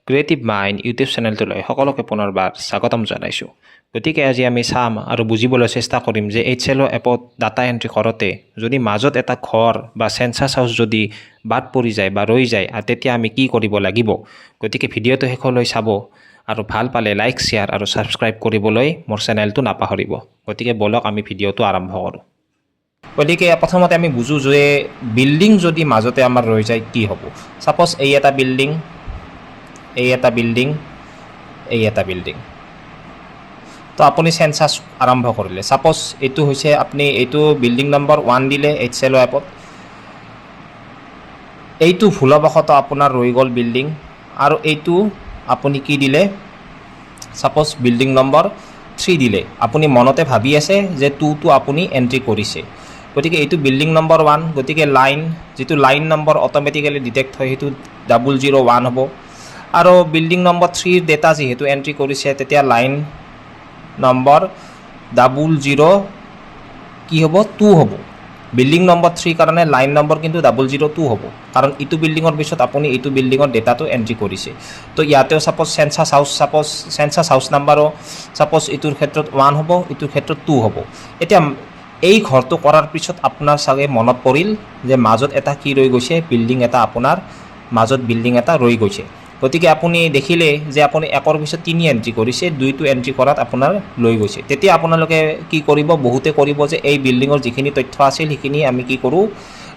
Creative mind YouTube চেনেলটোলৈ সকলোকে পুনৰবাৰ স্বাগতম জনাইছোঁ। গতিকে আজি আমি চাম আৰু বুজিবলৈ চেষ্টা কৰিম যে HCL এপত ডাটা এণ্ট্ৰি কৰোঁতে যদি মাজত এটা ঘৰ বা চেঞ্চাছ হাউচ যদি বাদ পৰি যায় বা ৰৈ যায় আৰু তেতিয়া আমি কি কৰিব লাগিব। গতিকে ভিডিঅ'টো শেষলৈ চাব আৰু ভাল পালে লাইক, শ্বেয়াৰ আৰু ছাবস্ক্ৰাইব কৰিবলৈ মোৰ চেনেলটো নাপাহৰিব। গতিকে বলক আমি ভিডিঅ'টো আৰম্ভ কৰোঁ। গতিকে প্ৰথমতে আমি বুজোঁ যে বিল্ডিং যদি মাজতে আমাৰ ৰৈ যায় কি হ'ব। ছাপ'জ এই এটা বিল্ডিং, এই এটা বিল্ডিং, এই এটা বিল্ডিং। তো আপুনি চেঞ্চাছ আৰম্ভ কৰিলে। ছাপ'জ এইটো হৈছে আপুনি এইটো বিল্ডিং নম্বৰ 1 দিলে HCL এপত। এইটো ভুলবশতঃ আপোনাৰ ৰৈ গ'ল বিল্ডিং, আৰু এইটো আপুনি কি দিলে, ছাপ'জ বিল্ডিং নম্বৰ 3 দিলে। আপুনি মনতে ভাবি আছে যে 2টো আপুনি এণ্ট্ৰি কৰিছে। গতিকে এইটো বিল্ডিং নম্বৰ 1, গতিকে যিটো লাইন নম্বৰ অট'মেটিকেলি ডিটেক্ট হয় সেইটো 001 হ'ব। আৰু বিল্ডিং নম্বৰ 3ৰ ডেটা যিহেতু এণ্ট্ৰি কৰিছে তেতিয়া লাইন নম্বৰ 00 কি হ'ব, 2 হ'ব। বিল্ডিং নম্বৰ 3 কাৰণে লাইন নম্বৰ কিন্তু 002 হ'ব, কাৰণ ইটো বিল্ডিঙৰ পিছত আপুনি এইটো বিল্ডিঙৰ ডেটাটো এণ্ট্ৰি কৰিছে। তো ইয়াতেও ছাপ'জ চেঞ্চাছ হাউচ নাম্বাৰো ছাপ'জ এইটোৰ ক্ষেত্ৰত 1 হ'ব, এইটোৰ ক্ষেত্ৰত 2 হ'ব। এতিয়া এই ঘৰটো কৰাৰ পিছত আপোনাৰ চাগে মনত পৰিল যে মাজত এটা কি ৰৈ গৈছে, বিল্ডিং এটা আপোনাৰ মাজত বিল্ডিং এটা ৰৈ গৈছে। গতিকে আপুনি দেখিলে যে আপুনি 1ৰ পিছত 3 এণ্ট্ৰি কৰিছে, 2টো এণ্ট্ৰি কৰাত আপোনাৰ লৈ গৈছে। তেতিয়া আপোনালোকে কি কৰিব, বহুতে কৰিব যে এই বিল্ডিঙৰ যিখিনি তথ্য আছিল সেইখিনি আমি কি কৰোঁ,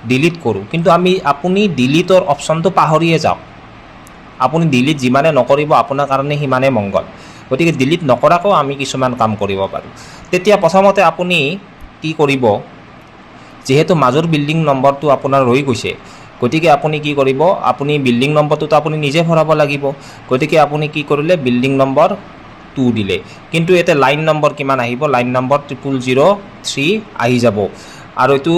ডিলিট কৰোঁ। কিন্তু আপুনি ডিলিটৰ অপশ্যনটো পাহৰিয়ে যাওক। আপুনি ডিলিট যিমানে নকৰিব আপোনাৰ কাৰণে সিমানে মংগল। গতিকে ডিলিট নকৰাকৈও আমি কিছুমান কাম কৰিব পাৰোঁ। তেতিয়া প্ৰথমতে আপুনি কি কৰিব, যিহেতু মাজৰ বিল্ডিং নম্বৰটো আপোনাৰ ৰৈ গৈছে, গতিকে আপুনি কি কৰিব, আপুনি বিল্ডিং নম্বৰটোতো আপুনি নিজে ভৰাব লাগিব। গতিকে আপুনি কি কৰিলে, বিল্ডিং নম্বৰ 2 দিলে। কিন্তু ইয়াতে লাইন নম্বৰ কিমান আহিব, লাইন নম্বৰ 0003 আহি যাব। আৰু এইটো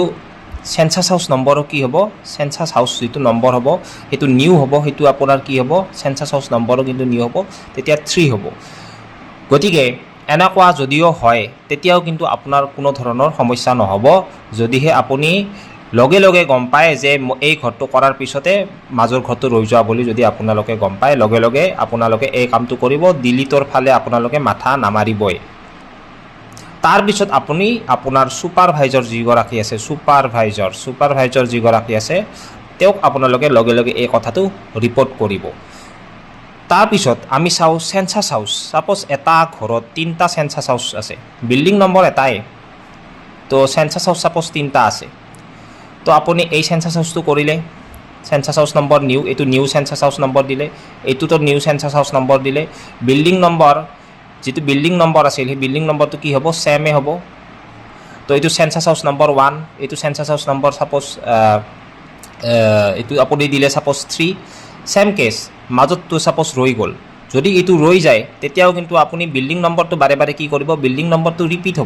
চেঞ্চাছ হাউচ নম্বৰো কি হ'ব, চেঞ্চাছ হাউচ যিটো নম্বৰ হ'ব সেইটো নিউ হ'ব, সেইটো আপোনাৰ কি হ'ব, চেঞ্চাছ হাউচ নম্বৰো কিন্তু নিউ হ'ব, তেতিয়া 3 হ'ব। গতিকে এনেকুৱা যদিও হয় তেতিয়াও কিন্তু আপোনাৰ কোনো ধৰণৰ সমস্যা নহ'ব, যদিহে আপুনি লগে লগে গম পায় যে এই ঘৰটো কৰাৰ পিছতে মাজৰ ঘৰটো ৰৈ যোৱা বুলি যদি আপোনালোকে গম পায়, লগে লগে আপোনালোকে এই কামটো কৰিব, ডিলিটৰ ফালে আপোনালোকে মাথা নামাৰিবই। তাৰপিছত আপুনি আপোনাৰ ছুপাৰভাইজাৰ যিগৰাকী আছে, ছুপাৰভাইজাৰ যিগৰাকী আছে তেওঁক আপোনালোকে লগে লগে এই কথাটো ৰিপৰ্ট কৰিব। তাৰপিছত আমি চাওঁ চেঞ্চাছ হাউচ। ছাপ'জ এটা ঘৰত 3টা চেঞ্চাছ হাউচ আছে, বিল্ডিং নম্বৰ এটাই, তো চেঞ্চাছ হাউচ ছাপ'জ 3টা আছে। তো আপুনি এই চেঞ্চাছ হাউচটো কৰিলে, চেঞ্চাছ হাউচ নম্বৰ নিউ, এইটো নিউ চেঞ্চাছ হাউচ নম্বৰ দিলে, এইটোতো নিউ চেঞ্চাছ হাউচ নম্বৰ দিলে। বিল্ডিং নম্বৰ যিটো বিল্ডিং নম্বৰ আছিল সেই বিল্ডিং নম্বৰটো কি হ'ব, ছেমে হ'ব। তো এইটো চেঞ্চাছ হাউচ নম্বৰ 1, এইটো চেঞ্চাছ হাউচ নম্বৰ ছাপ'জ এইটো আপুনি দিলে ছাপ'জ 3, ছেম কেছ। মাজতটো ছাপ'জ ৰৈ গ'ল, যদি এইটো ৰৈ যায় তেতিয়াও কিন্তু আপুনি বিল্ডিং নম্বৰটো বাৰে বাৰে কি কৰিব, বিল্ডিং নম্বৰটো ৰিপিট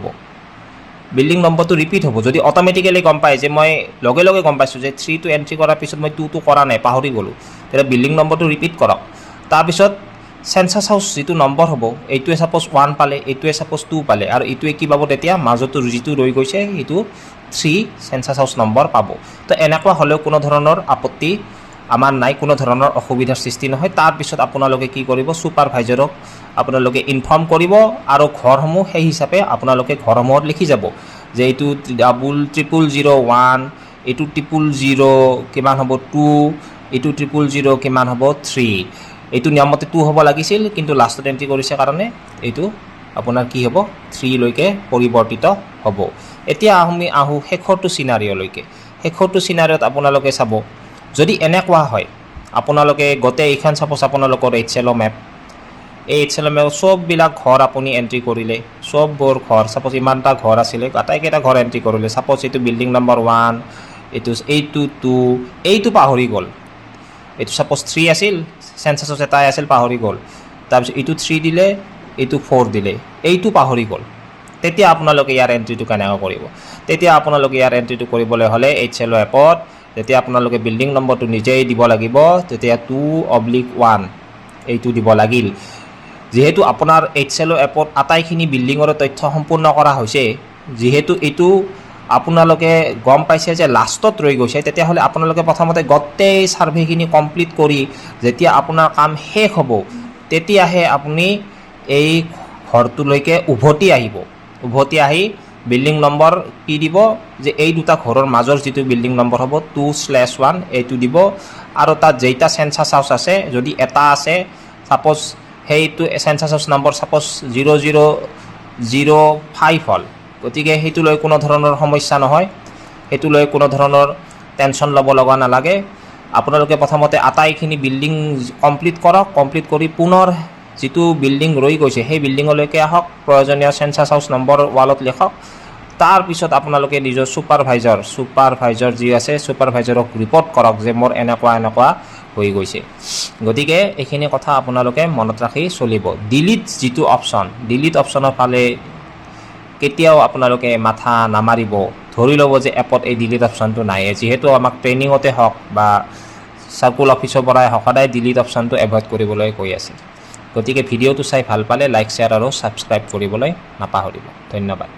হ'ব। যদি অট'মেটিকেলি গম পায় যে মই লগে লগে গম পাইছোঁ যে 3টো এণ্ট্ৰি কৰাৰ পিছত মই 2টো কৰা নাই, পাহৰি গ'লোঁ, তেতিয়া বিল্ডিং নম্বৰটো ৰিপিট কৰক। তাৰপিছত চেঞ্চাছ হাউচ যিটো নম্বৰ হ'ব, এইটোৱে ছাপ'জ 1 পালে, এইটোৱে ছাপ'জ 2 পালে, আৰু এইটোৱে কি পাব, তেতিয়া মাজতো যিটো ৰৈ গৈছে সেইটো 3 চেঞ্চাছ হাউচ নম্বৰ পাব। তো এনেকুৱা হ'লেও কোনো ধৰণৰ আপত্তি আমাৰ নাই, কোনো ধৰণৰ অসুবিধাৰ সৃষ্টি নহয়। তাৰপিছত আপোনালোকে কি কৰিব, ছুপাৰভাইজাৰক আপোনালোকে ইনফৰ্ম কৰিব, আৰু ঘৰসমূহ সেই হিচাপে আপোনালোকে ঘৰসমূহত লিখি যাব যে এইটো 00001, এইটো 000 কিমান হ'ব 2, এইটো 000 কিমান হ'ব 3। এইটো নিয়মতে 2 হ'ব লাগিছিল, কিন্তু লাষ্টত এণ্ট্ৰি কৰিছে কাৰণে এইটো আপোনাৰ কি হ'ব, 3 লৈকে পৰিৱৰ্তিত হ'ব। এতিয়া আমি আহোঁ শেষৰটো চিনাৰিঅ'লৈকে। শেষৰটো চিনাৰিঅ'ত আপোনালোকে চাব, যদি এনেকুৱা হয় আপোনালোকে গোটেই এইখন ছাপ'জ আপোনালোকৰ HCL মেপ, এই HCL মেপৰ চববিলাক ঘৰ আপুনি এণ্ট্ৰি কৰিলে, চববোৰ ঘৰ ছাপ'জ ইমানটা ঘৰ আছিলে, আটাইকেইটা ঘৰ এণ্ট্ৰি কৰিলে। ছাপ'জ এইটো বিল্ডিং নম্বৰ 1, এইটো 2, এইটো পাহৰি গ'ল, এইটো ছাপ'জ 3 আছিল, চেঞ্চাছত এটাই আছিল পাহৰি গ'ল, তাৰপিছত এইটো 3 দিলে, এইটো 4 দিলে, এইটো পাহৰি গ'ল। তেতিয়া আপোনালোকে ইয়াৰ এণ্ট্ৰিটো কেনেকৈ কৰিব, তেতিয়া আপোনালোকে ইয়াৰ এণ্ট্ৰিটো কৰিবলৈ হ'লে HCL এপত তেতিয়া আপোনালোকে বিল্ডিং নম্বৰটো নিজেই দিব লাগিব, তেতিয়া 2/1 এইটো দিব লাগিল। যিহেতু আপোনাৰ HCL এপত আটাইখিনি বিল্ডিঙৰ তথ্য সম্পূৰ্ণ কৰা হৈছে, যিহেতু এইটো আপোনালোকে গম পাইছে যে লাষ্টত ৰৈ গৈছে, তেতিয়াহ'লে আপোনালোকে প্ৰথমতে গোটেই ছাৰ্ভেখিনি কমপ্লিট কৰি যেতিয়া আপোনাৰ কাম শেষ হ'ব তেতিয়াহে আপুনি এই ঘৰটোলৈকে উভতি আহিব। উভতি আহি বিল্ডিং নম্বৰ কি দিব, যে এই দুটা ঘৰৰ মাজৰ যিটো বিল্ডিং নম্বৰ হ'ব 2/1 এইটো দিব। আৰু তাত যেইটা চেঞ্চাছ হাউচ আছে, যদি এটা আছে ছাপ'জ সেইটো চেঞ্চাছ হাউচ নম্বৰ ছাপ'জ 0005 হ'ল, গতিকে সেইটো লৈ কোনো ধৰণৰ সমস্যা নহয়, সেইটো লৈ কোনো ধৰণৰ টেনশ্যন ল'ব লগা নালাগে। আপোনালোকে প্ৰথমতে আটাইখিনি বিল্ডিং কমপ্লিট কৰক, কমপ্লিট কৰি পুনৰ যিটো বিল্ডিং ৰৈ গৈছে সেই বিল্ডিঙলৈকে আহক, প্ৰয়োজনীয় চেঞ্চাছ হাউচ নম্বৰ ৱালত লিখক। তাৰপিছত আপোনালোকে নিজৰ ছুপাৰভাইজাৰ যি আছে ছুপাৰভাইজাৰক ৰিপৰ্ট কৰক যে মোৰ এনেকুৱা হৈ গৈছে। গতিকে এইখিনি কথা আপোনালোকে মনত ৰাখি চলিব। ডিলিট যিটো অপশ্যন, ডিলিট অপশ্যনৰ ফালে কেতিয়াও আপোনালোকে মাথা নামাৰিব। ধৰি ল'ব যে এপত এই ডিলিট অপশ্যনটো নাই, যিহেতু আমাক ট্ৰেইনিঙতে হওক বা চাৰ্কুল অফিচৰ পৰাই হওক সদায় ডিলিট অপশ্যনটো এভইড কৰিবলৈ কৈ আছে। গতিকে ভিডিঅ'টো চাই ভাল পালে লাইক, শ্বেয়াৰ আৰু ছাবস্ক্ৰাইব কৰিবলৈ নাপাহৰিব। ধন্যবাদ।